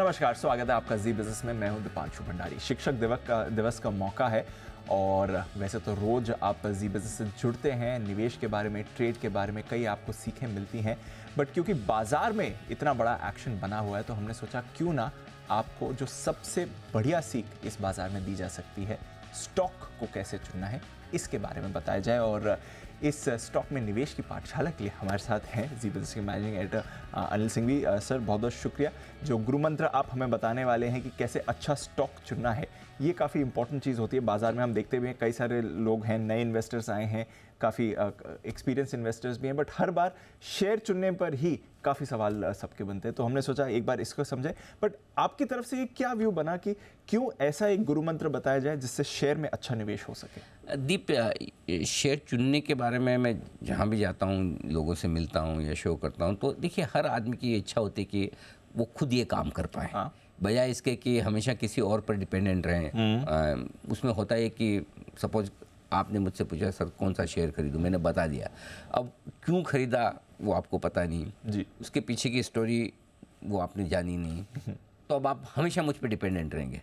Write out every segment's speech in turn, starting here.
नमस्कार, स्वागत है आपका जी बिजनेस में। मैं हूं दीपांशु भंडारी। शिक्षक दिवस का मौका है और वैसे तो रोज आप जी बिजनेस से जुड़ते हैं, निवेश के बारे में, ट्रेड के बारे में कई आपको सीखें मिलती हैं, बट क्योंकि बाजार में इतना बड़ा एक्शन बना हुआ है तो हमने सोचा क्यों ना आपको जो सबसे बढ़िया सीख इस बाजार में दी जा सकती है, स्टॉक को कैसे चुनना है, इसके बारे में बताया जाए। और इस स्टॉक में निवेश की पाठशाला के लिए हमारे साथ हैं जी बिजनेस के मैनेजिंग एडिटर अनिल सिंह भी। सर बहुत बहुत शुक्रिया। जो गुरु मंत्र आप हमें बताने वाले हैं कि कैसे अच्छा स्टॉक चुनना है, ये काफ़ी इंपॉर्टेंट चीज़ होती है। बाजार में हम देखते हुए कई सारे लोग हैं, नए इन्वेस्टर्स आए हैं, काफ़ी एक्सपीरियंस इन्वेस्टर्स भी हैं, बट हर बार शेयर चुनने पर ही काफ़ी सवाल सबके बनते हैं। तो हमने सोचा एक बार इसको समझें, बट आपकी तरफ से ये क्या व्यू बना कि क्यों ऐसा एक गुरु मंत्र बताया जाए जिससे शेयर में अच्छा निवेश हो सके? दीप, शेयर चुनने के बारे में मैं जहाँ भी जाता हूँ, लोगों से मिलता हूँ या शो करता हूँ, तो देखिए हर आदमी की इच्छा होती है कि वो खुद ये काम कर पाए, बजाय इसके कि हमेशा किसी और पर डिपेंडेंट रहें। उसमें होता है कि सपोज आपने मुझसे पूछा सर कौन सा शेयर खरीदूं, मैंने बता दिया, अब क्यों खरीदा वो आपको पता नहीं जी, उसके पीछे की स्टोरी वो आपने जानी नहीं, तो अब आप हमेशा मुझ पे डिपेंडेंट रहेंगे।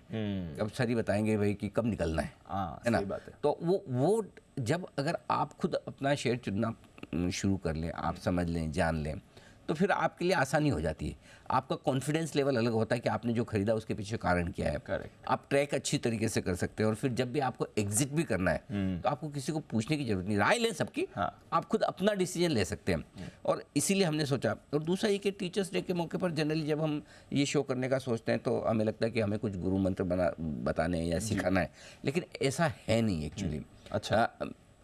अब सर ही बताएंगे भाई कि कब निकलना है ना। बात है। तो वो जब अगर आप खुद अपना शेयर चुनना शुरू कर लें, आप समझ लें, जान लें, तो फिर आपके लिए आसानी हो जाती है। आपका कॉन्फिडेंस लेवल अलग होता है कि आपने जो खरीदा उसके पीछे कारण क्या है। करेक्ट। आप ट्रैक अच्छी तरीके से कर सकते हैं और फिर जब भी आपको एग्जिट भी करना है तो आपको किसी को पूछने की जरूरत नहीं, राय लें सबकी। आप खुद अपना डिसीजन ले सकते हैं। और इसीलिए हमने सोचा। और दूसरा ये कि टीचर्स डे के मौके पर जनरली जब हम ये शो करने का सोचते हैं तो हमें लगता है कि हमें कुछ गुरु मंत्र बताने या सिखाना है, लेकिन ऐसा है नहीं एक्चुअली। अच्छा,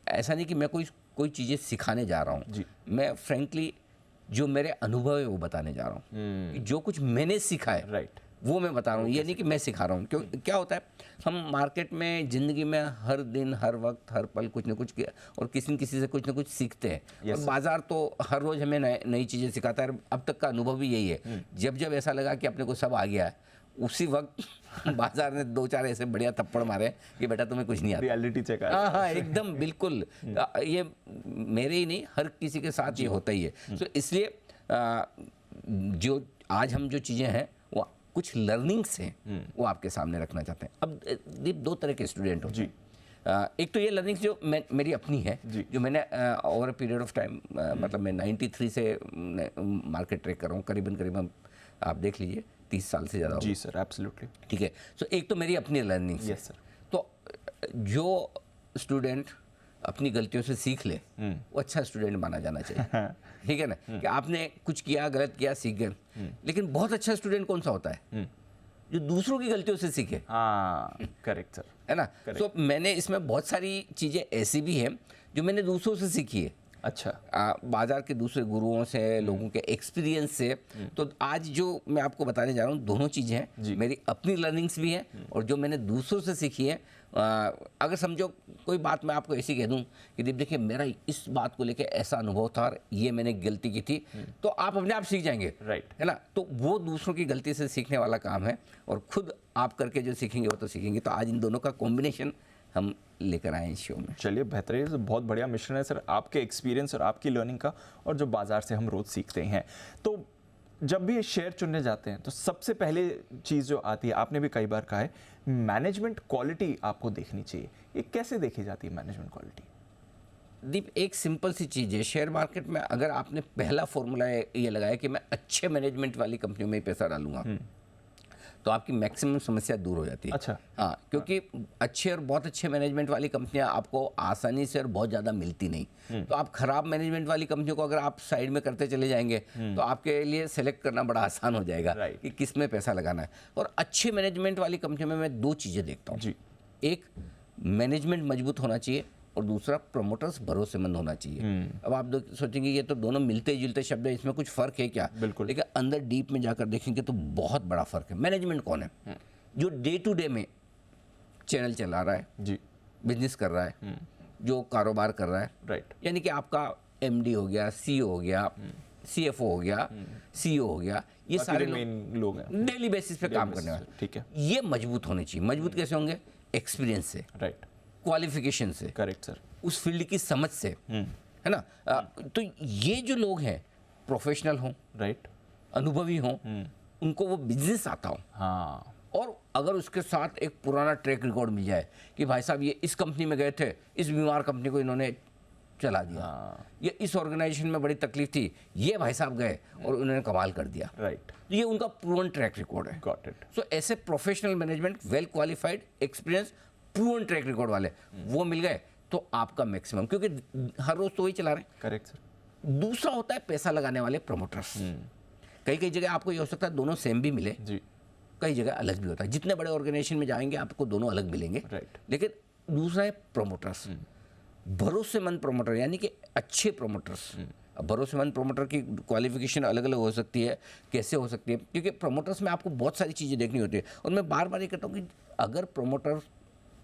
ऐसा नहीं कि मैं कोई चीज़ें सिखाने जा रहा हूँ। मैं फ्रेंकली जो मेरे अनुभव है वो बताने जा रहा हूँ। जो कुछ मैंने सीखा है राइट, वो मैं बता रहा हूँ। ये नहीं कि मैं सिखा रहा हूँ। क्यों क्या होता है, हम मार्केट में ज़िंदगी में हर दिन, हर वक्त, हर पल कुछ ना कुछ और किसी न किसी से कुछ ना कुछ सीखते हैं। और बाजार तो हर रोज़ हमें नई चीज़ें सिखाता है। अब तक का अनुभव भी यही है। जब जब ऐसा लगा कि अपने को सब आ गया है, उसी वक्त बाजार ने 2-4 ऐसे बढ़िया थप्पड़ मारे कि बेटा तुम्हें कुछ नहीं आता। Reality check. हाँ, एकदम बिल्कुल। ये मेरे ही नहीं, हर किसी के साथ ये होता ही है। तो इसलिए जो आज हम जो चीज़ें हैं वो कुछ लर्निंग्स हैं वो आपके सामने रखना चाहते हैं। अब दीप, 2 तरह के स्टूडेंट होते हैं। एक तो ये लर्निंग्स जो मेरी अपनी है, जो मैंने over a period of time, मतलब मैं 93 से मार्केट ट्रेक कर रहा हूँ, करीबन आप देख लीजिए 30 साल से ज़्यादा। जी सर, एब्सोल्युटली। ठीक है। सो एक तो मेरी अपनी लर्निंग्स। Yes sir. तो जो स्टूडेंट अपनी गलतियों से सीख ले वो अच्छा स्टूडेंट माना जाना चाहिए। ठीक है ना, कि आपने कुछ किया, गलत किया, सीख गए। लेकिन बहुत अच्छा स्टूडेंट कौन सा होता है, जो दूसरों की गलतियों से सीखे। करेक्ट सर, है ना। तो मैंने इसमें बहुत सारी चीज़ें ऐसी भी हैं जो मैंने दूसरों से सीखी है। अच्छा, बाजार के दूसरे गुरुओं से, लोगों के एक्सपीरियंस से। तो आज जो मैं आपको बताने जा रहा हूँ, दोनों चीज़ें हैं। मेरी अपनी लर्निंग्स भी हैं और जो मैंने दूसरों से सीखी है। अगर समझो कोई बात मैं आपको ऐसी कह दूं कि देखिए मेरा इस बात को लेके ऐसा अनुभव था और ये मैंने गलती की थी, तो आप अपने आप सीख जाएंगे। राइट, है ना। तो वो दूसरों की गलती से सीखने वाला काम है और खुद आप करके जो सीखेंगे वो तो सीखेंगे। तो आज इन दोनों का कॉम्बिनेशन हम लेकर आए इस शो में। चलिए बेहतरीन, तो बहुत बढ़िया मिश्रण है सर आपके एक्सपीरियंस और आपकी लर्निंग का और जो बाजार से हम रोज सीखते हैं। तो जब भी शेयर चुनने जाते हैं तो सबसे पहले चीज़ जो आती है, आपने भी कई बार कहा है, मैनेजमेंट क्वालिटी आपको देखनी चाहिए। ये कैसे देखी जाती है मैनेजमेंट क्वालिटी? दीप, एक सिंपल सी चीज़ है। शेयर मार्केट में अगर आपने पहला फॉर्मूला ये लगाया कि मैं अच्छे मैनेजमेंट वाली कंपनियों में ही पैसा डालूंगा, तो आपकी मैक्सिमम समस्या दूर हो जाती है। अच्छा। हाँ, क्योंकि अच्छे और बहुत अच्छे मैनेजमेंट वाली कंपनियां आपको आसानी से और बहुत ज़्यादा मिलती नहीं। तो आप खराब मैनेजमेंट वाली कंपनियों को अगर आप साइड में करते चले जाएंगे तो आपके लिए सेलेक्ट करना बड़ा आसान हो जाएगा कि किस में पैसा लगाना है। और अच्छे मैनेजमेंट वाली कंपनियों में मैं 2 चीज़ें देखता हूँ। एक, मैनेजमेंट मजबूत होना चाहिए और दूसरा, प्रमोटर्स भरोसेमंद होना चाहिए। अब आप सोचेंगे ये तो दोनों मिलते जुलते शब्द है, इसमें कुछ फ़र्क है क्या? बिल्कुल। लेकिन अंदर डीप में जाकर देखेंगे तो बहुत बड़ा फ़र्क है। मैनेजमेंट कौन है? जो डे टू डे में चैनल चला रहा है जी, बिजनेस कर रहा है, जो कारोबार कर रहा है। राइट। यानी कि आपका MD हो गया, CEO हो गया, CFO हो गया, CEO हो गया, ये सारे लोग हैं डेली बेसिस पे काम करने वाले। ठीक है। ये मजबूत होने चाहिए। मजबूत कैसे होंगे? एक्सपीरियंस से, राइट, क्वालिफिकेशन से, करेक्ट सर, उस फील्ड की समझ से, है ना। तो ये जो लोग हैं, प्रोफेशनल हों, राइट, अनुभवी हों, उनको वो बिजनेस आता हो, हाँ, और अगर उसके साथ एक पुराना ट्रैक रिकॉर्ड मिल जाए कि भाई साहब ये इस कंपनी में गए थे, इस बीमार कंपनी को इन्होंने चला दिया, ये इस ऑर्गेनाइजेशन में बड़ी तकलीफ थी, ये भाई साहब गए और उन्होंने कमाल कर दिया, राइट, ये उनका प्रूवन ट्रैक रिकॉर्ड है। Got it. सो ऐसे professional management, well qualified, experience, proven track record वाले वो मिल गए तो आपका मैक्सिमम, क्योंकि हर रोज तो वही चला रहे हैं। Correct sir. दूसरा होता है पैसा लगाने वाले प्रमोटर्स। कई कई जगह आपको ये हो सकता है दोनों सेम भी मिले जी, कई जगह अलग भी होता है। जितने बड़े ऑर्गेनाइजेशन में जाएंगे आपको दोनों अलग मिलेंगे, राइट। लेकिन दूसरा है प्रमोटर्स, भरोसेमंद प्रमोटर, यानी कि अच्छे प्रमोटर्स। अब भरोसेमंद प्रमोटर की क्वालिफिकेशन अलग अलग हो सकती है, कैसे हो सकती है, क्योंकि प्रमोटर्स में आपको बहुत सारी चीज़ें देखनी होती है। और मैं बार बार ये कहता हूँ कि अगर प्रमोटर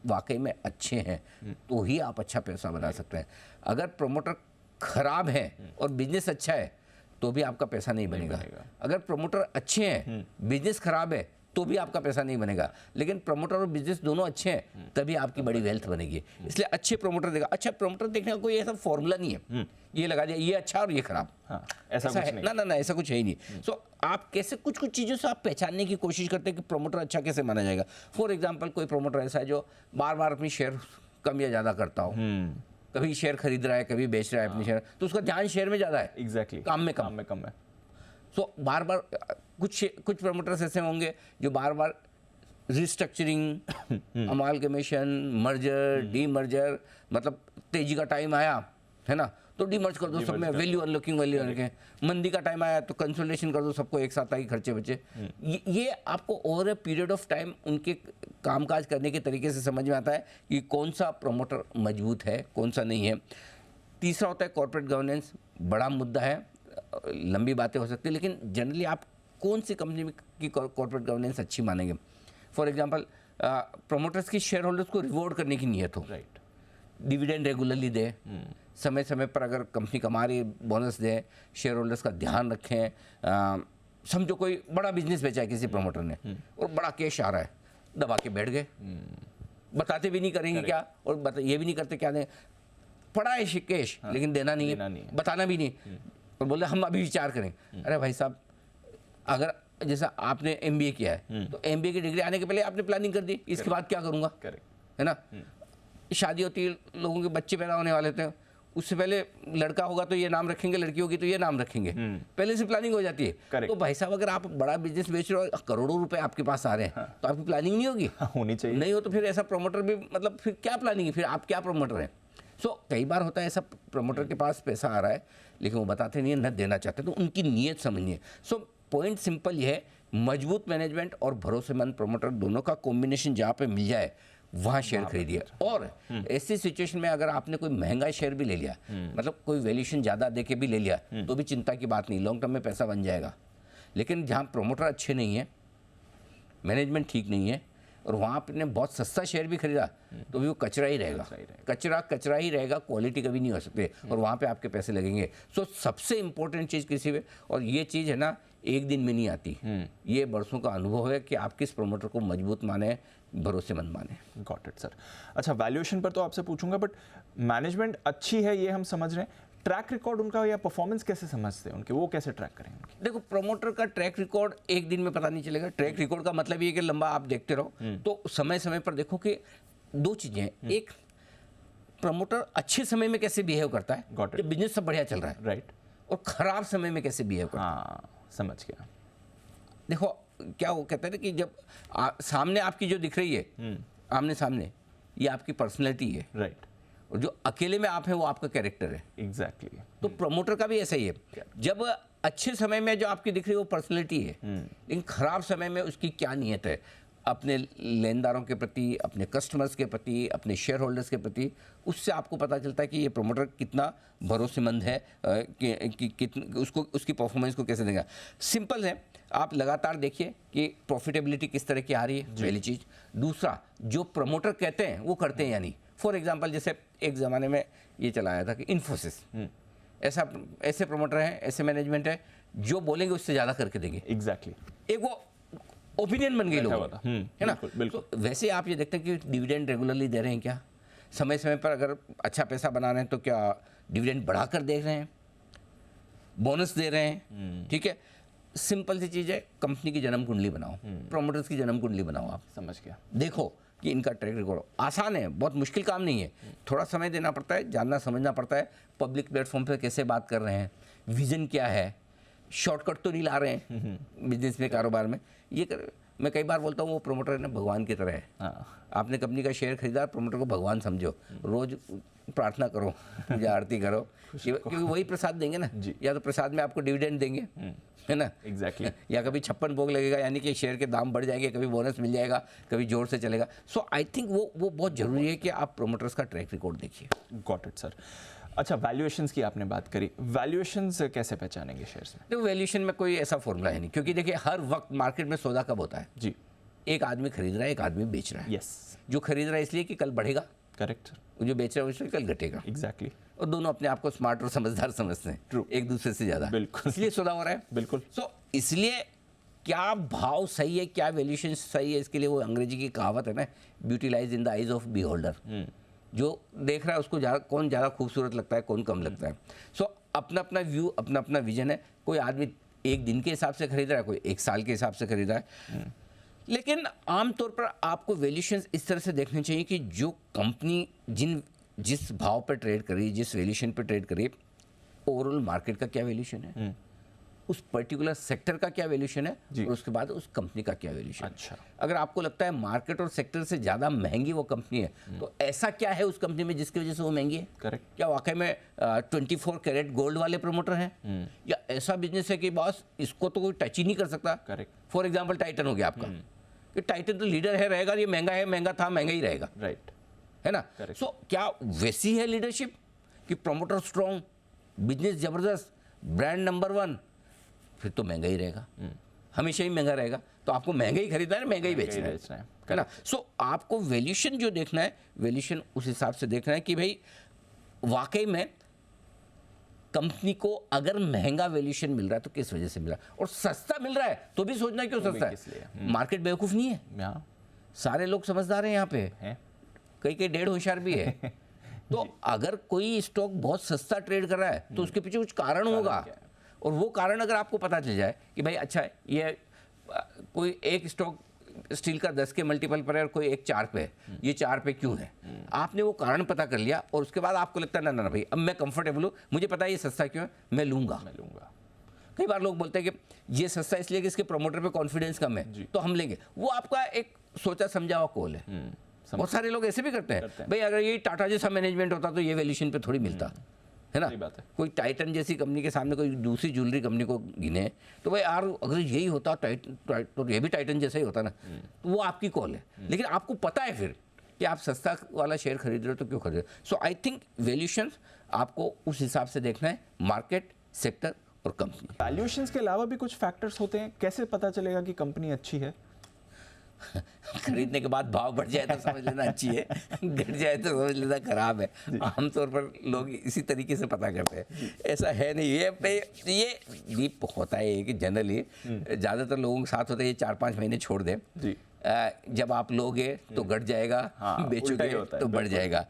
वाकई में अच्छे हैं तो ही आप अच्छा पैसा बना सकते हैं। अगर प्रमोटर खराब है और बिजनेस अच्छा है तो भी आपका पैसा नहीं बनेगा। अगर प्रमोटर अच्छे हैं, बिजनेस खराब है, तो भी आपका पैसा नहीं बनेगा। लेकिन प्रमोटर और बिजनेस दोनों अच्छे हैं तभी आपकी बड़ी वेल्थ बनेगी। इसलिए अच्छे प्रमोटर देखा। अच्छा प्रमोटर देखने का कोई ऐसा फॉर्मूला नहीं है, ये लगा दिया ये अच्छा और ये खराब, हाँ, ऐसा कुछ है नहीं। ना, ऐसा कुछ है ही नहीं। सो आप कैसे कुछ कुछ चीज़ों से आप पहचानने की कोशिश करते हैं कि प्रमोटर अच्छा कैसे माना जाएगा। फॉर एग्जाम्पल कोई प्रमोटर ऐसा है जो बार बार अपनी शेयर कम या ज़्यादा करता हो, कभी शेयर खरीद रहा है कभी बेच रहा है अपने शेयर, तो उसका ध्यान शेयर में ज़्यादा है, एग्जैक्टली, काम में कम है। सो बार बार कुछ प्रमोटर्स ऐसे होंगे जो बार बार restructuring, amalgamation, merger, demerger, मतलब तेजी का टाइम आया है ना तो डीमर्ज कर दो, सब में वैल्यू अनलॉकिंग, वैल्यू अनलॉकिंग। मंदी का टाइम आया तो कंसोलिडेशन कर दो, सबको एक साथ ताकि खर्चे बचे। ये आपको over a period of time उनके कामकाज करने के तरीके से समझ में आता है कि कौन सा प्रमोटर मजबूत है, कौन सा नहीं है। तीसरा होता है कॉर्पोरेट गवर्नेंस, बड़ा मुद्दा है, लंबी बातें हो सकती है, लेकिन जनरली आप कौन सी कंपनी की कॉर्पोरेट गवर्नेंस अच्छी मानेंगे। फॉर एग्जांपल प्रमोटर्स की शेयर होल्डर्स को रिवॉर्ड करने की नीयत हो, राइट, डिविडेंड रेगुलरली दे, समय समय पर अगर कंपनी कमा रही बोनस दे, शेयर होल्डर्स का ध्यान रखें। समझो कोई बड़ा बिजनेस बेचा है किसी प्रमोटर ने और बड़ा कैश आ रहा है, दबा के बैठ गए, बताते भी नहीं करेंगे क्या, और ये भी नहीं करते क्या दें, पड़ा है कैश लेकिन देना नहीं है, बताना भी नहीं, और बोले हम अभी विचार करें। अरे भाई साहब, अगर जैसा आपने एमबीए किया है तो एमबीए की डिग्री आने के पहले आपने प्लानिंग कर दी, इसके बाद क्या करूंगा, है ना। शादी होती है, लोगों के बच्चे पैदा होने वाले थे, उससे पहले लड़का होगा तो ये नाम रखेंगे, लड़की होगी तो ये नाम रखेंगे, पहले से प्लानिंग हो जाती है। तो भाई साहब अगर आप बड़ा बिजनेस बेच रहे हो, करोड़ों रुपए आपके पास आ रहे हैं, तो आपकी प्लानिंग नहीं होगी, होनी चाहिए। नहीं हो तो फिर ऐसा प्रमोटर भी, मतलब फिर क्या प्लानिंग है, फिर आप क्या प्रमोटर हैं। सो कई बार होता है ऐसा प्रमोटर के पास पैसा आ रहा है लेकिन वो बताते नहीं है, न देना चाहते, तो उनकी नीयत समझिए। सो पॉइंट सिंपल ये है, मजबूत मैनेजमेंट और भरोसेमंद प्रमोटर दोनों का कॉम्बिनेशन जहाँ पे मिल जाए वहाँ शेयर खरीदिए। और ऐसी सिचुएशन में अगर आपने कोई महंगा शेयर भी ले लिया, मतलब कोई वैल्यूएशन ज़्यादा दे के भी ले लिया, तो भी चिंता की बात नहीं, लॉन्ग टर्म में पैसा बन जाएगा। लेकिन जहाँ प्रमोटर अच्छे नहीं है, मैनेजमेंट ठीक नहीं है, और वहाँ आपने बहुत सस्ता शेयर भी खरीदा तो भी वो कचरा ही रहेगा, कचरा ही रहेगा, क्वालिटी कभी नहीं हो सकती, और वहाँ पे आपके पैसे लगेंगे। सो सबसे इंपॉर्टेंट चीज़ किसी में, और ये चीज़ है ना एक दिन में नहीं आती, ये बरसों का अनुभव है कि आप किस प्रमोटर को मजबूत माने, भरोसेमंद माने। Got it sir. अच्छा, वैल्यूएशन पर तो आपसे पूछूंगा, बट मैनेजमेंट अच्छी है ये हम समझ रहे हैं, ट्रैक रिकॉर्ड उनका या परफॉर्मेंस कैसे समझते हैं उनके, वो कैसे ट्रैक करेंगे उनके? देखो, प्रमोटर का ट्रैक रिकॉर्ड एक दिन में पता नहीं चलेगा। ट्रैक रिकॉर्ड का मतलब ये कि लंबा आप देखते रहो, तो समय समय पर देखो कि दो चीजें हैं, एक प्रमोटर अच्छे समय में कैसे बिहेव करता है, जब बिजनेस सब बढ़िया चल रहा है, राइट, और खराब समय में कैसे बिहेव करता है। हाँ, समझ गया। देखो क्या वो कहते हैं कि जब सामने आपकी जो दिख रही है, आमने सामने, ये आपकी पर्सनैलिटी है, राइट, और जो अकेले में आप है वो आपका कैरेक्टर है। एग्जैक्टली। तो प्रमोटर का भी ऐसा ही है, जब अच्छे समय में जो आपकी दिख रही है वो पर्सनैलिटी है, लेकिन खराब समय में उसकी क्या नीयत है अपने लेनदारों के प्रति, अपने कस्टमर्स के प्रति, अपने शेयर होल्डर्स के प्रति, उससे आपको पता चलता है कि ये प्रमोटर कितना भरोसेमंद है, उसको उसकी परफॉर्मेंस को कैसे देगा। सिंपल है, आप लगातार देखिए कि प्रॉफिटेबिलिटी किस तरह की आ रही है, पहली चीज़। दूसरा, जो प्रमोटर कहते हैं वो करते हैं या नहीं। फॉर एग्जांपल, जैसे एक ज़माने में ये चलाया था कि इन्फोसिस, ऐसे प्रमोटर हैं, ऐसे मैनेजमेंट है, जो बोलेंगे उससे ज़्यादा करके देंगे। एग्जैक्टली, एक वो ओपिनियन बन गई लोगों का, है ना। बिल्कुल। तो वैसे आप ये देखते हैं कि डिविडेंड रेगुलरली दे रहे हैं क्या, समय समय पर अगर अच्छा पैसा बना रहे हैं तो क्या डिविडेंड बढ़ाकर दे रहे हैं, बोनस दे रहे हैं, ठीक है। सिंपल सी चीज़ है, कंपनी की जन्म कुंडली बनाओ, प्रोमोटर्स की जन्म कुंडली बनाओ। आप समझ गया। देखो कि इनका ट्रैक रिकॉर्ड आसान है, बहुत मुश्किल काम नहीं है, थोड़ा समय देना पड़ता है, जानना समझना पड़ता है, पब्लिक प्लेटफॉर्म पे कैसे बात कर रहे हैं, विजन क्या है, शॉर्टकट तो नहीं ला रहे हैं बिजनेस में, कारोबार में। मैं कई बार बोलता हूँ वो प्रोमोटर है ना, भगवान की तरह है। आपने कंपनी का शेयर खरीदा, प्रोमोटर को भगवान समझो, रोज प्रार्थना करो, पूजा आरती करो, क्योंकि वही प्रसाद देंगे ना, या तो प्रसाद में आपको डिविडेंड देंगे, है ना, एग्जैक्टली, या कभी 56 भोग लगेगा, यानी कि शेयर के दाम बढ़ जाएंगे, कभी बोनस मिल जाएगा, कभी जोर से चलेगा। सो आई थिंक वो बहुत जरूरी है कि आप प्रोमोटर्स का ट्रैक रिकॉर्ड देखिए। Got it sir. अच्छा, वैल्यूएशंस की आपने बात करी, वैल्यूएशंस कैसे पहचानेंगे शेयर्स में? देखो वैल्यूएशन में कोई ऐसा फॉर्मूला है नहीं, क्योंकि देखिए हर वक्त मार्केट में सौदा कब होता है जी, एक आदमी खरीद रहा है, एक आदमी बेच रहा है। यस, जो खरीद रहा है इसलिए कि कल बढ़ेगा, करेक्ट, जो बेच रहा है इसलिए कल घटेगा। एग्जैक्टली, और दोनों अपने आप को स्मार्ट और समझदार समझते हैं, True. एक दूसरे से ज़्यादा, बिल्कुल, इसलिए सौदा हो रहा है। बिल्कुल। सो इसलिए क्या भाव सही है, क्या वैल्यूएशन सही है, इसके लिए वो अंग्रेजी की कहावत है ना, beauty lies in the eyes of beholder. जो देख रहा है उसको कौन ज़्यादा खूबसूरत लगता है, कौन कम लगता है। सो अपना अपना व्यू, अपना अपना विजन है। कोई आदमी एक दिन के हिसाब से खरीद रहा है, कोई एक साल के हिसाब से खरीद रहा है। लेकिन आमतौर पर आपको वैल्यूएशन इस तरह से देखने चाहिए कि जो कंपनी जिस भाव पर ट्रेड कर रही है, जिस वैल्यूएशन पर ट्रेड कर रही है, ओवरऑल मार्केट का क्या वैल्यूएशन है, उस पर्टिकुलर सेक्टर का क्या वैल्यूएशन है, और उसके बाद उस कंपनी का क्या वैल्यूएशन है। अच्छा, अगर आपको लगता है मार्केट और सेक्टर से ज़्यादा महंगी वो कंपनी है, तो ऐसा क्या है उस कंपनी में जिसकी वजह से वो महंगी है? करेक्ट, क्या वाकई में 24 कैरेट गोल्ड वाले प्रमोटर हैं, या ऐसा बिजनेस है कि बॉस इसको तो कोई टच ही नहीं कर सकता? करेक्ट, फॉर एग्जाम्पल टाइटन हो गया आपका, कि टाइटन तो लीडर है, रहेगा, ये महंगा है, महंगा था, महंगा ही रहेगा, राइट, है ना। Correct. सो क्या वैसी है लीडरशिप कि प्रमोटर स्ट्रॉन्ग, बिजनेस जबरदस्त, ब्रांड नंबर 1, फिर तो महंगा ही रहेगा, हमेशा ही महंगा रहेगा। तो आपको महंगा ही खरीदना है, महंगा ही बेचना है ना। सो आपको वैल्यूएशन जो देखना है, वैल्यूएशन उस हिसाब से देखना है कि भाई वाकई में कंपनी को अगर महंगा वैल्यूएशन मिल रहा है तो किस वजह से मिल रहा है, और सस्ता मिल रहा है तो भी सोचना क्यों सस्ता है। मार्केट बेवकूफ़ नहीं है, सारे लोग समझदार हैं यहाँ पे, कई डेढ़ होशियार भी है। तो अगर कोई स्टॉक बहुत सस्ता ट्रेड कर रहा है तो उसके पीछे कुछ कारण होगा, और वो कारण अगर आपको पता चल जाए कि भाई अच्छा ये कोई एक स्टॉक स्टील का 10 के मल्टीपल पर है और कोई एक 4 पे है, ये 4 पे क्यों है, आपने वो कारण पता कर लिया, और उसके बाद आपको लगता है ना ना भाई अब मैं कंफर्टेबल हूँ, मुझे पता है ये सस्ता क्यों है, मैं लूँगा। कई बार लोग बोलते हैं कि ये सस्ता इसलिए कि इसके प्रमोटर पे कॉन्फिडेंस कम है तो हम लेंगे, वो आपका एक सोचा समझा हुआ कॉल है। बहुत सारे लोग ऐसे भी करते हैं, भाई अगर ये टाटा जैसा मैनेजमेंट होता तो ये वैल्यूएशन पे थोड़ी मिलता, है ना। बात है। कोई टाइटन जैसी कंपनी के सामने कोई दूसरी ज्वेलरी कंपनी को गिने तो भाई यार अगर यही होता तो ये भी टाइटन जैसा ही होता ना, तो वो आपकी कॉल है। लेकिन आपको पता है फिर कि आप सस्ता वाला शेयर खरीद रहे हो तो क्यों खरीद रहे हो। सो आई थिंक वैल्यूएशन आपको उस हिसाब से देखना है, मार्केट, सेक्टर और कंपनी। वैल्यूएशंस के अलावा भी कुछ फैक्टर्स होते हैं, कैसे पता चलेगा कि कंपनी अच्छी है? खरीदने के बाद भाव बढ़ जाए तो समझ लेना अच्छी है, घट जाए तो समझ लेना खराब है। आमतौर पर लोग इसी तरीके से पता करते हैं, ऐसा है नहीं। ये भी होता है कि जनरली ज़्यादातर लोगों के साथ होता है ये 4-5 महीने छोड़ दें जी। जब आप लोगे तो घट जाएगा, बेचोगे तो बढ़ जाएगा।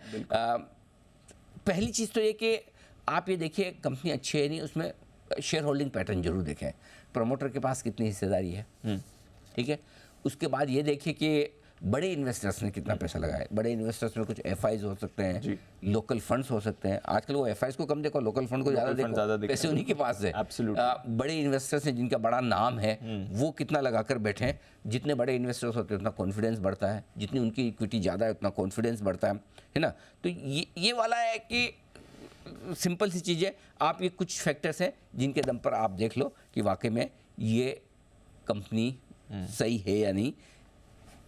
पहली चीज़ तो ये कि आप ये देखिए कंपनी अच्छी है नहीं, उसमें शेयर होल्डिंग पैटर्न जरूर देखें, प्रमोटर के पास कितनी हिस्सेदारी है, ठीक है। उसके बाद ये देखिए कि बड़े इन्वेस्टर्स ने कितना पैसा लगाया। बड़े इन्वेस्टर्स में कुछ एफआईज हो सकते हैं, लोकल फंड्स हो सकते हैं। आजकल वो एफआईज को कम देखो, लोकल फंड को ज़्यादा देखो, पैसे उन्हीं के पास है। बड़े इन्वेस्टर्स हैं जिनका बड़ा नाम है, वो कितना लगा कर बैठे हैं। जितने बड़े इन्वेस्टर्स होते हैं उतना कॉन्फिडेंस बढ़ता है, जितनी उनकी इक्विटी ज़्यादा है उतना कॉन्फिडेंस बढ़ता है ना। तो ये वाला है कि सिंपल सी चीज़ है, आप ये कुछ फैक्टर्स हैं जिनके दम पर आप देख लो कि वाकई में ये कंपनी सही है या नहीं।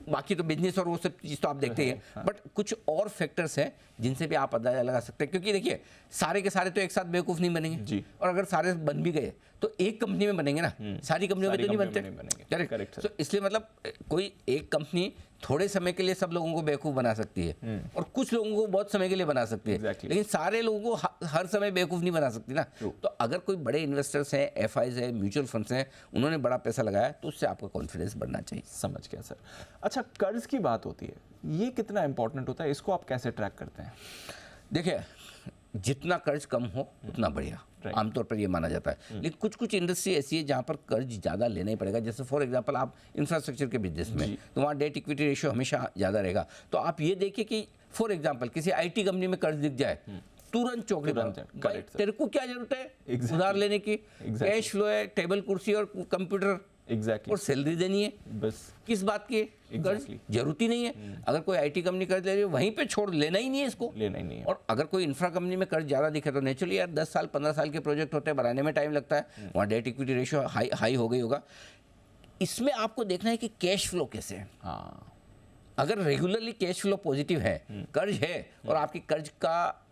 बाकी तो बिजनेस और वो सब चीज़ तो आप देखते हैं, बट कुछ और फैक्टर्स हैं जिनसे भी आप अंदाजा लगा सकते हैं। क्योंकि देखिए सारे के सारे तो एक साथ बेवकूफ़ नहीं बनेंगे जी। और अगर सारे बन भी गए तो एक कंपनी में बनेंगे ना, सारी कंपनियों में तो नहीं बनते। करेक्ट। तो इसलिए मतलब कोई एक कंपनी थोड़े समय के लिए सब लोगों को बेवकूफ़ बना सकती है और कुछ लोगों को बहुत समय के लिए बना सकती है, लेकिन सारे लोगों को हर समय बेवकूफ़ नहीं बना सकती ना। तो अगर कोई बड़े इन्वेस्टर्स हैं, एफआईज है, म्यूचुअल फंड्स हैं, उन्होंने बड़ा पैसा लगाया तो उससे आपका कॉन्फिडेंस बढ़ना चाहिए। समझ गया सर। अच्छा, कर्ज की बात होती है, ये कितना इंपॉर्टेंट होता है, इसको आप कैसे ट्रैक करते हैं? देखिए जितना कर्ज कम हो उतना बढ़िया, आमतौर पर ये माना जाता है। लेकिन कुछ कुछ इंडस्ट्री ऐसी है जहाँ पर कर्ज ज़्यादा लेना ही पड़ेगा। जैसे फॉर एग्जांपल आप इंफ्रास्ट्रक्चर के बिजनेस में, तो वहाँ डेट इक्विटी रेशियो हमेशा ज़्यादा रहेगा। तो आप ये देखिए कि फॉर एग्जांपल किसी आईटी कंपनी में कर्ज दिख जाए, तुरंत चौकड़ी पर, तेरे को क्या जरूरत है उधार लेने की, कैश फ्लो है, टेबल कुर्सी और कंप्यूटर और सैलरी देनी है, बस किस बात की कर्ज जरूरत ही नहीं है। अगर कोई आईटी कंपनी कर्ज ले रही है वहीं पे छोड़, लेना ही नहीं है इसको, लेना ही नहीं है। और अगर कोई इंफ्रा कंपनी में कर्ज ज़्यादा दिखे तो नेचुरली यार 10 साल 15 साल के प्रोजेक्ट होते हैं, बनाने में टाइम लगता है, वहाँ डेट इक्विटी रेशियो हाई हो गई होगा। इसमें आपको देखना है कि कैश फ्लो कैसे है। अगर रेगुलरली कैश फ्लो पॉजिटिव है, कर्ज है और आपकी कर्ज का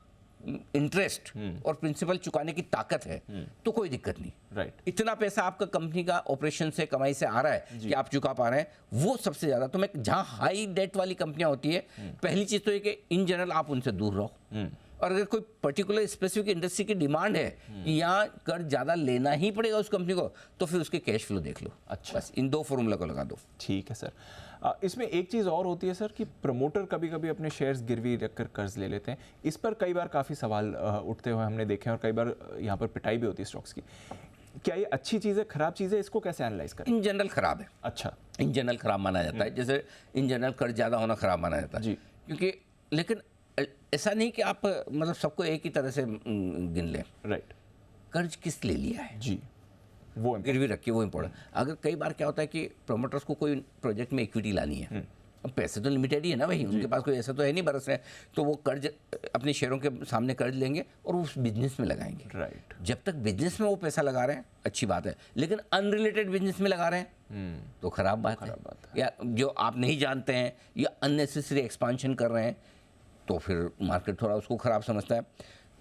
इंटरेस्ट और प्रिंसिपल चुकाने की ताकत है, तो कोई दिक्कत नहीं। राइट। इतना पैसा आपका कंपनी का ऑपरेशन से, कमाई से आ रहा है कि आप चुका पा रहे हैं, वो सबसे ज्यादा। तो मैं जहां हाई डेट वाली कंपनियां होती है, पहली चीज तो ये कि इन जनरल आप उनसे दूर रहो। और अगर कोई पर्टिकुलर स्पेसिफिक इंडस्ट्री की डिमांड है कि यहाँ कर्ज ज़्यादा लेना ही पड़ेगा उस कंपनी को, तो फिर उसके कैश फ्लो देख लो। अच्छा, बस इन दो फॉर्मूला को लगा दो। ठीक है सर। इसमें एक चीज़ और होती है सर कि प्रमोटर कभी कभी अपने शेयर्स गिरवी रखकर कर्ज ले लेते हैं। इस पर कई बार काफ़ी सवाल उठते हुए हमने देखे हैं और कई बार यहाँ पर पिटाई भी होती है स्टॉक्स की। क्या ये अच्छी चीज़ है, खराब चीज़ है, इसको कैसे एनालाइज करें? इन जनरल खराब है। अच्छा, इन जनरल खराब माना जाता है। जैसे इन जनरल कर्ज ज़्यादा होना खराब माना जाता है जी, क्योंकि लेकिन ऐसा नहीं कि आप मतलब सबको एक ही तरह से गिन लें। राइट। कर्ज किस ले लिया है जी, वो गिरवी रखिए, वो इम्पोर्टेंट। अगर कई बार क्या होता है कि प्रोमोटर्स को कोई प्रोजेक्ट में इक्विटी लानी है, अब पैसे तो लिमिटेड ही है ना भाई, उनके पास कोई ऐसा तो है नहीं बरस रहे, तो वो कर्ज अपने शेयरों के सामने कर्ज लेंगे और उस बिजनेस में लगाएंगे। राइट। जब तक बिजनेस में वो पैसा लगा रहे हैं अच्छी बात है, लेकिन अनरिलेटेड बिजनेस में लगा रहे हैं तो खराब बात है। या जो आप नहीं जानते हैं या अननेसेसरी एक्सपांशन कर रहे हैं, तो फिर मार्केट थोड़ा उसको ख़राब समझता है।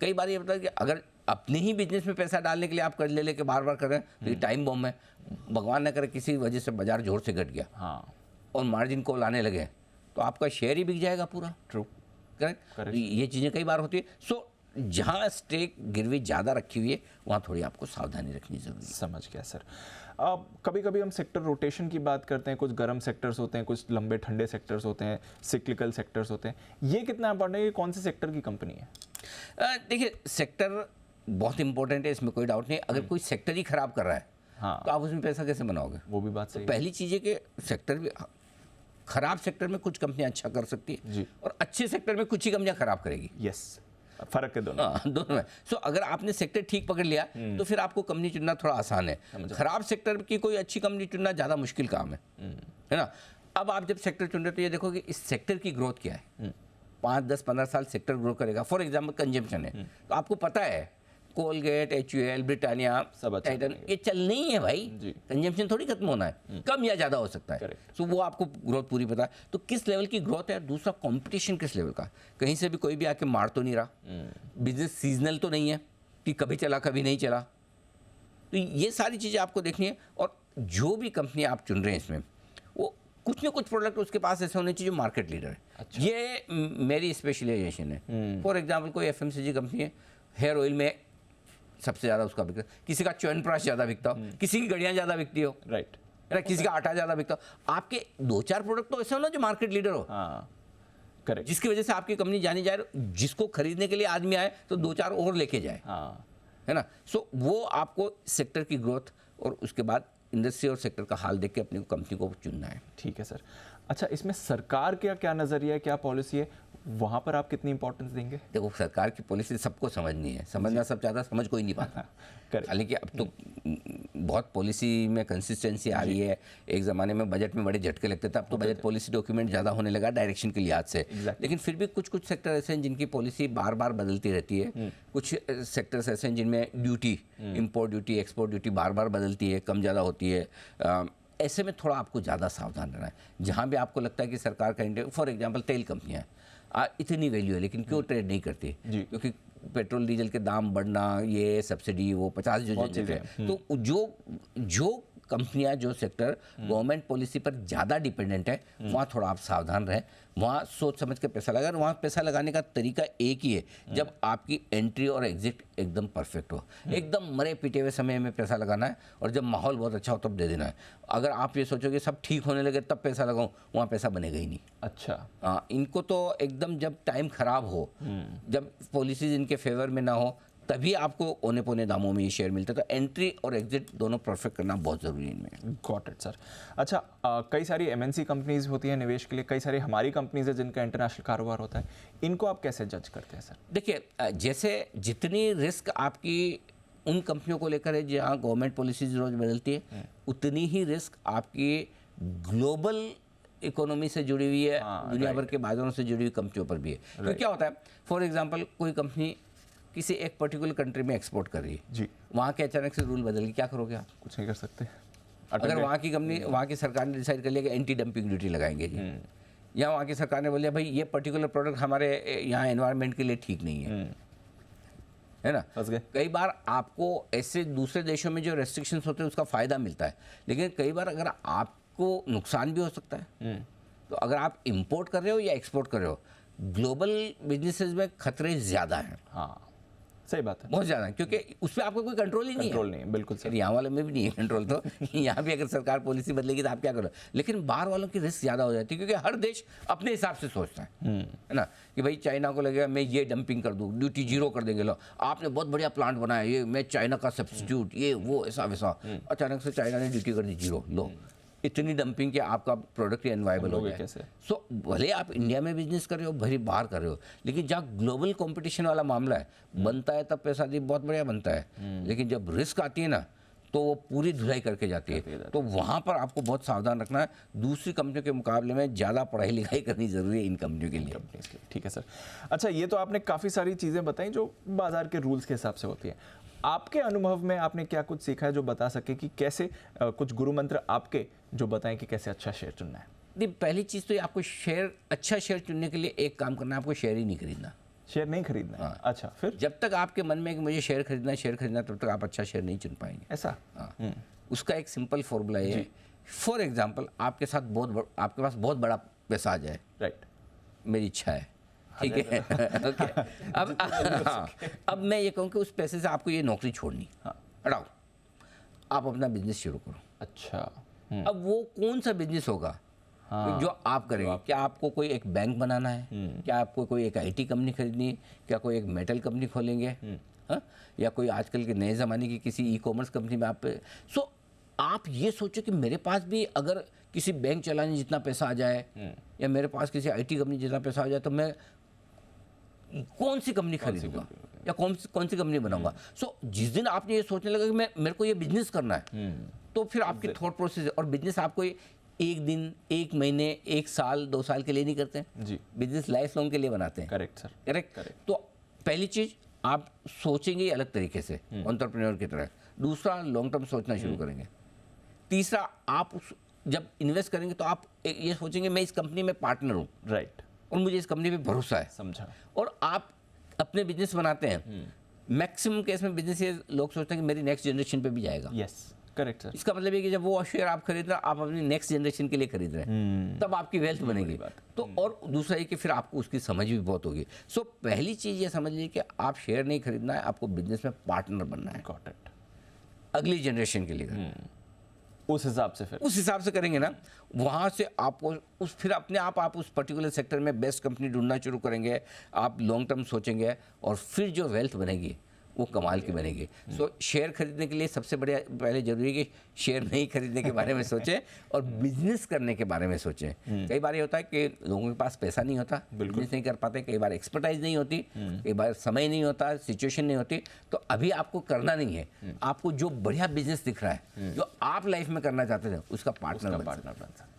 कई बार ये होता है कि अगर अपने ही बिजनेस में पैसा डालने के लिए आप कर्ज ले लेके बार बार कर रहे हैं, तो ये टाइम बॉम्ब है। भगवान न करे किसी वजह से बाजार जोर से घट गया, हाँ, और मार्जिन कॉल आने लगे, तो आपका शेयर ही बिक जाएगा पूरा। True, correct. ये चीज़ें कई बार होती है। सो जहाँ स्टेक गिरवी ज़्यादा रखी हुई है वहाँ थोड़ी आपको सावधानी रखनी जरूरी है। समझ गया सर। कभी कभी हम सेक्टर रोटेशन की बात करते हैं, कुछ गर्म सेक्टर्स होते हैं, कुछ लंबे ठंडे सेक्टर्स होते हैं, सिक्लिकल सेक्टर्स होते हैं। ये कितना इंपॉर्टेंट है, ये कौन से सेक्टर की कंपनी है? देखिए, सेक्टर बहुत इंपॉर्टेंट है, इसमें कोई डाउट नहीं। अगर कोई सेक्टर ही खराब कर रहा है, हाँ, तो आप उसमें पैसा कैसे बनाओगे? वो भी बात सही है। पहली चीज़ है कि सेक्टर भी खराब सेक्टर में कुछ कंपनियां अच्छा कर सकती है और अच्छे सेक्टर में कुछ ही कंपनियां खराब करेगी। यस, फर्क है दोनों। हाँ, दोनों में। सो अगर आपने सेक्टर ठीक पकड़ लिया तो फिर आपको कंपनी चुनना थोड़ा आसान है। खराब सेक्टर की कोई अच्छी कंपनी चुनना ज़्यादा मुश्किल काम है ना। अब आप जब सेक्टर चुन रहे हो तो ये देखो कि इस सेक्टर की ग्रोथ क्या है। 5, 10, 15 साल सेक्टर ग्रो करेगा। फॉर एग्जाम्पल कंजम्पशन है, तो आपको पता है कोलगेट, HUL, ब्रिटानिया, टाइटन, ये चलना ही है भाई। कंजम्पशन थोड़ी खत्म होना है, कम या ज़्यादा हो सकता है। सो वो आपको ग्रोथ पूरी पता है। तो किस लेवल की ग्रोथ है, दूसरा कंपटीशन किस लेवल का, कहीं से भी कोई भी आके मार तो नहीं रहा, बिजनेस सीजनल तो नहीं है कि कभी चला कभी नहीं चला। तो ये सारी चीज़ें आपको देखनी है। और जो भी कंपनी आप चुन रहे हैं इसमें, वो कुछ ना कुछ प्रोडक्ट उसके पास ऐसे होने चाहिए जो मार्केट लीडर है। अच्छा। ये मेरी स्पेशलाइजेशन है। फॉर एग्जाम्पल कोई FMCG कंपनी है, हेयर ऑयल में सबसे ज़्यादा उसका बिकता है, किसी का च्यवनप्राश ज़्यादा बिकता हो, किसी की गड़ियाँ ज़्यादा बिकती हो, राइट, किसी का आटा ज़्यादा बिकता हो। आपके 2-4 प्रोडक्ट तो ऐसे हो ना जो मार्केट लीडर हो, हाँ, करेक्ट, जिसकी वजह से आपकी कंपनी जानी जाए, जिसको खरीदने के लिए आदमी आए तो 2-4 और लेके जाए, हाँ, है ना। सो वो आपको सेक्टर की ग्रोथ और उसके बाद इंडस्ट्री और सेक्टर का हाल देख के अपनी कंपनी को चुनना है। ठीक है सर। अच्छा, इसमें सरकार का क्या नज़रिया है, क्या पॉलिसी है, वहाँ पर आप कितनी इंपॉर्टेंस देंगे? देखो, सरकार की पॉलिसी सबको समझनी है, समझना सब चाहता, समझ कोई नहीं पाता। हालांकि अब तो बहुत पॉलिसी में कंसिस्टेंसी आ रही है। एक ज़माने में बजट में बड़े झटके लगते थे, अब तो बजट पॉलिसी डॉक्यूमेंट ज़्यादा होने लगा डायरेक्शन के लिहाज से। लेकिन फिर भी कुछ कुछ सेक्टर ऐसे हैं जिनकी पॉलिसी बार बार बदलती रहती है। कुछ सेक्टर्स ऐसे हैं जिनमें duty, import duty, export duty बार बार बदलती है, कम ज़्यादा होती है। ऐसे में थोड़ा आपको ज़्यादा सावधान रहना है। जहाँ भी आपको लगता है कि सरकार का, फॉर एग्जाम्पल तेल कंपनियाँ इतनी वैल्यू है लेकिन क्यों ट्रेड नहीं करती, क्योंकि पेट्रोल डीजल के दाम बढ़ना, ये सब्सिडी, वो 50 जो चीज़ें हैं, तो जो कंपनियां जो सेक्टर गवर्नमेंट पॉलिसी पर ज़्यादा डिपेंडेंट है वहाँ थोड़ा आप सावधान रहें, वहाँ सोच समझ के पैसा लगाएं। वहाँ पैसा लगाने का तरीका एक ही है, जब आपकी एंट्री और एग्जिट एकदम परफेक्ट हो, एकदम मरे पीटे हुए समय में पैसा लगाना है, और जब माहौल बहुत अच्छा हो तब दे देना है। अगर आप ये सोचोगे सब ठीक होने लगे तब पैसा लगाऊं, वहाँ पैसा बनेगा ही नहीं। अच्छा, हाँ, इनको तो एकदम जब टाइम खराब हो, जब पॉलिसीज इनके फेवर में ना हो, तभी आपको औने पौने दामों में ये शेयर मिलता है। तो एंट्री और एग्जिट दोनों परफेक्ट करना बहुत ज़रूरी है इनमें। Got it sir. अच्छा, कई सारी एमएनसी कंपनीज होती हैं निवेश के लिए, कई सारी हमारी कंपनीज है जिनका इंटरनेशनल कारोबार होता है, इनको आप कैसे जज करते हैं सर? देखिए, जैसे जितनी रिस्क आपकी उन कंपनियों को लेकर है जहाँ गवर्नमेंट पॉलिसीज रोज बदलती है, उतनी ही रिस्क आपकी ग्लोबल इकोनॉमी से जुड़ी हुई है, दुनिया भर के बाजारों से जुड़ी हुई कंपनियों पर भी है। तो क्या होता है, फॉर एग्जांपल कोई कंपनी किसी एक पर्टिकुलर कंट्री में एक्सपोर्ट कर रही है जी, वहाँ के अचानक से रूल बदल गए, क्या करोगे आप? कुछ नहीं कर सकते। अगर वहाँ की कंपनी, वहाँ की सरकार ने डिसाइड कर लिया कि एंटी डंपिंग ड्यूटी लगाएंगे जी, या वहाँ की सरकार ने बोल दिया भाई ये पर्टिकुलर प्रोडक्ट हमारे यहाँ एनवायरनमेंट के लिए ठीक नहीं है ना। फंस गए। कई बार आपको ऐसे दूसरे देशों में जो रेस्ट्रिक्शंस होते हैं उसका फ़ायदा मिलता है, लेकिन कई बार अगर आपको नुकसान भी हो सकता है। तो अगर आप इंपोर्ट कर रहे हो या एक्सपोर्ट कर रहे हो, ग्लोबल बिजनेसेस में खतरे ज़्यादा हैं। हाँ, सही बात है, बहुत ज़्यादा है, क्योंकि उस पर आपका कोई कंट्रोल ही नहीं है। कंट्रोल नहीं है, बिल्कुल सर। यहाँ वाले में भी नहीं है कंट्रोल, तो यहाँ भी अगर सरकार पॉलिसी बदलेगी तो आप क्या करो, लेकिन बाहर वालों की रिस्क ज़्यादा हो जाती है, क्योंकि हर देश अपने हिसाब से सोचता है ना, कि भाई चाइना को लगेगा मैं ये डंपिंग कर दूँ, ड्यूटी जीरो कर देंगे, लो आपने बहुत बढ़िया प्लांट बनाया, ये मैं चाइना का सब्स्टिट्यूट, ये वो ऐसा वैसा, अचानक से चाइना ने ड्यूटी कर दी जीरो, लो इतनी डंपिंग कि आपका प्रोडक्ट ही अनवाइबल हो गया। सो भले आप इंडिया में बिजनेस कर रहे हो, भले बाहर कर रहे हो, लेकिन जहाँ ग्लोबल कंपटीशन वाला मामला है, बनता है तब पैसा दी बहुत बढ़िया बनता है, लेकिन जब रिस्क आती है ना तो वो पूरी धुलाई करके जाती है। तो वहाँ पर आपको बहुत सावधान रखना है। दूसरी कंपनियों के मुकाबले में ज़्यादा पढ़ाई लिखाई करनी ज़रूरी है इन कंपनियों के लिए। ठीक है सर। अच्छा, ये तो आपने काफ़ी सारी चीज़ें बताई जो बाजार के रूल्स के हिसाब से होती हैं। आपके अनुभव में आपने क्या कुछ सीखा है जो बता सके कि कैसे कुछ गुरु मंत्र आपके जो बताएं कि कैसे अच्छा शेयर चुनना है? नहीं, पहली चीज़ तो ये आपको अच्छा शेयर चुनने के लिए एक काम करना है, आपको शेयर ही नहीं खरीदना। शेयर नहीं खरीदना? हाँ। अच्छा, फिर जब तक आपके मन में कि मुझे शेयर खरीदना तब तक आप अच्छा शेयर नहीं चुन पाएंगे। ऐसा? हाँ। उसका एक सिंपल फॉर्मूला है, फॉर एग्जाम्पल आपके पास बहुत बड़ा पैसा आ जाए, राइट, मेरी इच्छा है, ठीक है ओके। अब मैं ये कहूँ कि उस पैसे से आपको ये नौकरी छोड़नी, हटाओ, आप अपना बिजनेस शुरू करो। अच्छा, अब वो कौन सा बिजनेस होगा जो आप करेंगे? क्या आपको कोई एक बैंक बनाना है? क्या आपको कोई एक आईटी कंपनी खरीदनी है? क्या कोई एक मेटल कंपनी खोलेंगे? हाँ, या कोई आजकल के नए ज़माने की किसी ई कॉमर्स कंपनी में आप आप ये सोचो कि मेरे पास भी अगर किसी बैंक चलाने जितना पैसा आ जाए, या मेरे पास किसी आईटी कंपनी जितना पैसा आ जाए, तो मैं कौन सी कंपनी खरीदूंगा या कौन सी कंपनी बनाऊंगा? जिस दिन आपने ये सोचने लगा कि मेरे को ये बिजनेस करना है, तो फिर आपकी थॉट प्रोसेस है। और बिजनेस आपको एक दिन, एक महीने, एक साल, 2 साल के लिए नहीं करते हैं जी, बिजनेस लाइफ लॉन्ग के लिए बनाते हैं। Correct sir, correct. तो पहली चीज आप सोचेंगे अलग तरीके से, एंटरप्रेन्योर की तरह। दूसरा, लॉन्ग टर्म सोचना शुरू करेंगे। तीसरा, आप जब इन्वेस्ट करेंगे तो आप ये सोचेंगे मैं इस कंपनी में पार्टनर हूँ, राइट, और मुझे इस कंपनी पे भरोसा है। समझा। और आप अपने बिजनेस बनाते हैं, मैक्सिमम केस में बिजनेस ये लोग सोचते हैं कि मेरी नेक्स्ट जनरेशन पे भी जाएगा। Yes, correct sir. इसका मतलब है कि जब वो शेयर आप खरीद रहे हैं, आप अपनी नेक्स्ट जनरेशन के लिए खरीद रहे हैं, तब आपकी वेल्थ बनेगी। तो और दूसरा है कि फिर आपको उसकी समझ भी बहुत होगी। पहली चीज़ ये समझ लीजिए कि आप शेयर नहीं खरीदना है, आपको बिजनेस में पार्टनर बनना है। Got it. अगली जनरेशन के लिए उस हिसाब से फिर उस हिसाब से करेंगे ना, वहाँ से आपको फिर अपने आप उस पर्टिकुलर सेक्टर में बेस्ट कंपनी ढूंढना शुरू करेंगे। आप लॉन्ग टर्म सोचेंगे, और फिर जो वेल्थ बनेगी वो कमाल की बनेगी। शेयर खरीदने के लिए सबसे बढ़िया पहले जरूरी है कि शेयर नहीं खरीदने के बारे में सोचें और बिजनेस करने के बारे में सोचें। कई बार ये होता है कि लोगों के पास पैसा नहीं होता, बिजनेस नहीं कर पाते, कई बार एक्सपर्टाइज नहीं होती, कई बार समय नहीं होता, सिचुएशन नहीं होती। तो अभी आपको करना नहीं है, आपको जो बढ़िया बिजनेस दिख रहा है, जो आप लाइफ में करना चाहते थे, उसका पार्टनर बन सकते हैं।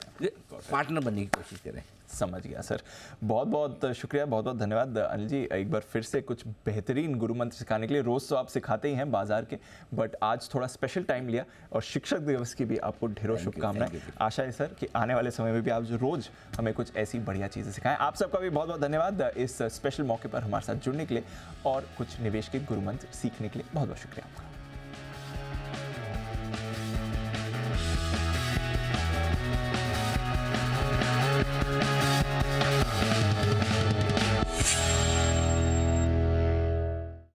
पार्टनर बनने की कोशिश करें। समझ गया सर, बहुत बहुत शुक्रिया, बहुत बहुत धन्यवाद अनिल जी, एक बार फिर से कुछ बेहतरीन गुरु मंत्र सिखाने के लिए। रोज़ तो आप सिखाते ही हैं बाजार के, बट आज थोड़ा स्पेशल टाइम लिया, और शिक्षक दिवस की भी आपको ढेरों शुभकामनाएं। आशा है सर कि आने वाले समय में भी आप रोज़ हमें कुछ ऐसी बढ़िया चीज़ें सिखाएं। आप सबका भी बहुत बहुत धन्यवाद इस स्पेशल मौके पर हमारे साथ जुड़ने के लिए और कुछ निवेश के गुरु मंत्र सीखने के लिए। बहुत बहुत शुक्रिया आपका।